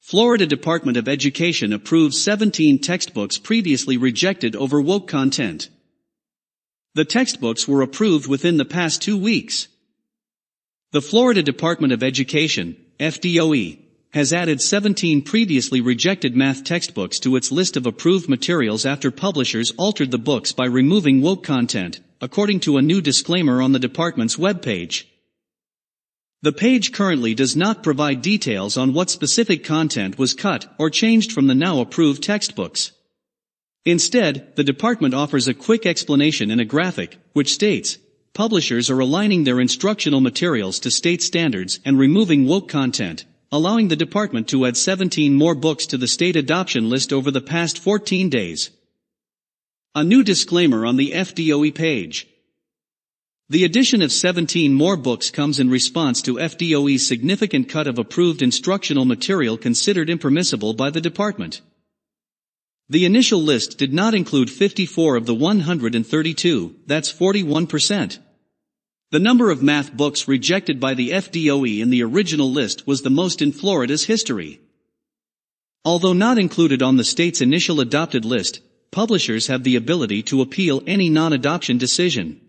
Florida Department of Education approves 17 textbooks previously rejected over woke content. The textbooks were approved within the past 2 weeks. The Florida Department of Education, FDOE, has added 17 previously rejected math textbooks to its list of approved materials after publishers altered the books by removing woke content, according to a new disclaimer on the department's webpage. The page currently does not provide details on what specific content was cut or changed from the now approved textbooks. Instead, the department offers a quick explanation in a graphic, which states, publishers are aligning their instructional materials to state standards and removing woke content, allowing the department to add 17 more books to the state adoption list over the past 14 days. A new disclaimer on the FDOE page. The addition of 17 more books comes in response to FDOE's significant cut of approved instructional material considered impermissible by the department. The initial list did not include 54 of the 132, that's 41%. The number of math books rejected by the FDOE in the original list was the most in Florida's history. Although not included on the state's initial adopted list, publishers have the ability to appeal any non-adoption decision.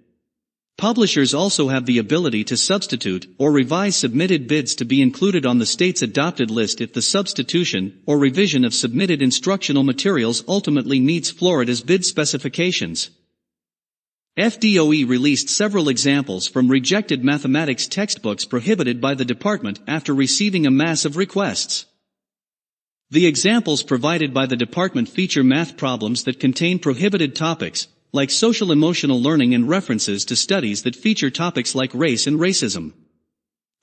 Publishers also have the ability to substitute or revise submitted bids to be included on the state's adopted list if the substitution or revision of submitted instructional materials ultimately meets Florida's bid specifications. FDOE released several examples from rejected mathematics textbooks prohibited by the department after receiving a mass of requests. The examples provided by the department feature math problems that contain prohibited topics, like social-emotional learning, and references to studies that feature topics like race and racism.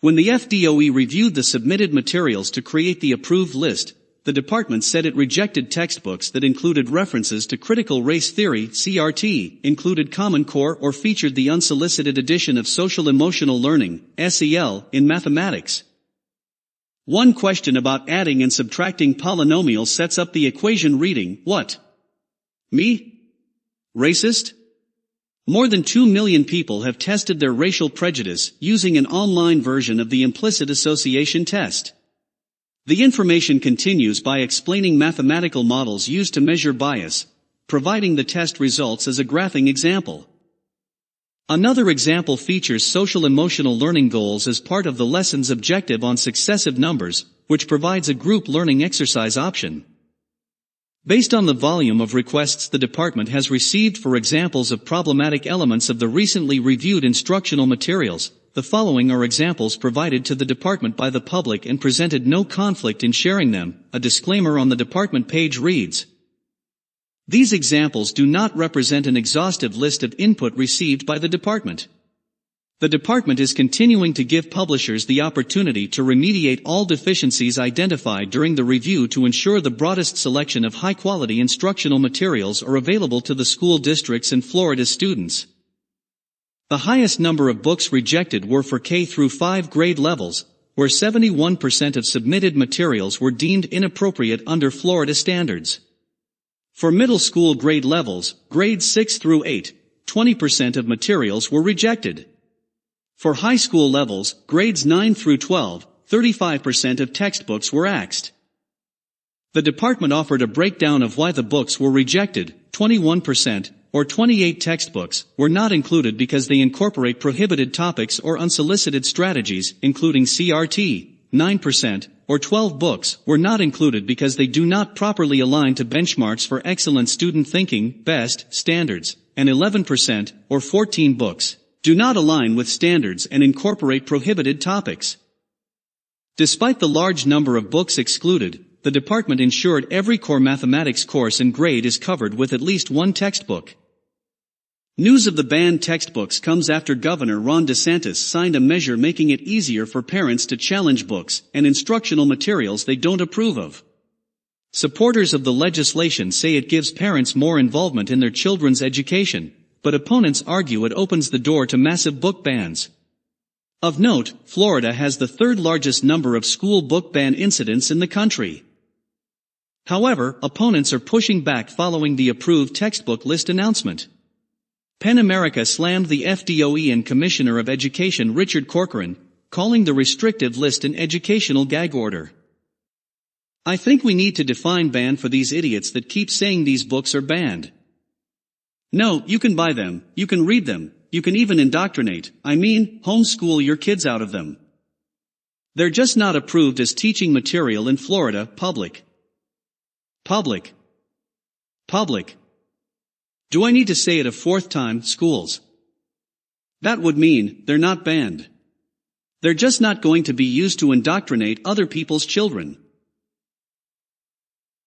When the FDOE reviewed the submitted materials to create the approved list, the department said it rejected textbooks that included references to critical race theory (CRT), included Common Core, or featured the unsolicited addition of social-emotional learning (SEL) in mathematics. One question about adding and subtracting polynomials sets up the equation reading, "What? Me? Racist?" More than 2 million people have tested their racial prejudice using an online version of the implicit association test. The information continues by explaining mathematical models used to measure bias, providing the test results as a graphing example. Another example features social-emotional learning goals as part of the lesson's objective on successive numbers, which provides a group learning exercise option. Based on the volume of requests the department has received for examples of problematic elements of the recently reviewed instructional materials, the following are examples provided to the department by the public and presented no conflict in sharing them. A disclaimer on the department page reads, "These examples do not represent an exhaustive list of input received by the department. The department is continuing to give publishers the opportunity to remediate all deficiencies identified during the review to ensure the broadest selection of high-quality instructional materials are available to the school districts and Florida's students." The highest number of books rejected were for K through 5 grade levels, where 71% of submitted materials were deemed inappropriate under Florida standards. For middle school grade levels, grades 6 through 8, 20% of materials were rejected. For high school levels, grades 9 through 12, 35% of textbooks were axed. The department offered a breakdown of why the books were rejected. 21%, or 28 textbooks, were not included because they incorporate prohibited topics or unsolicited strategies, including CRT. 9%, or 12 books, were not included because they do not properly align to benchmarks for excellent student thinking, BEST, standards, and 11%, or 14 books, do not align with standards and incorporate prohibited topics. Despite the large number of books excluded, the department ensured every core mathematics course and grade is covered with at least one textbook. News of the banned textbooks comes after Governor Ron DeSantis signed a measure making it easier for parents to challenge books and instructional materials they don't approve of. Supporters of the legislation say it gives parents more involvement in their children's education, but opponents argue it opens the door to massive book bans. Of note, Florida has the third largest number of school book ban incidents in the country. However, opponents are pushing back following the approved textbook list announcement. PEN America slammed the FDOE and Commissioner of Education Richard Corcoran, calling the restrictive list an educational gag order. I think we need to define ban for these idiots that keep saying these books are banned. No, you can buy them, you can read them, you can even indoctrinate, homeschool your kids out of them. They're just not approved as teaching material in Florida, public. Public. Public. Do I need to say it a fourth time, schools? That would mean, they're not banned. They're just not going to be used to indoctrinate other people's children.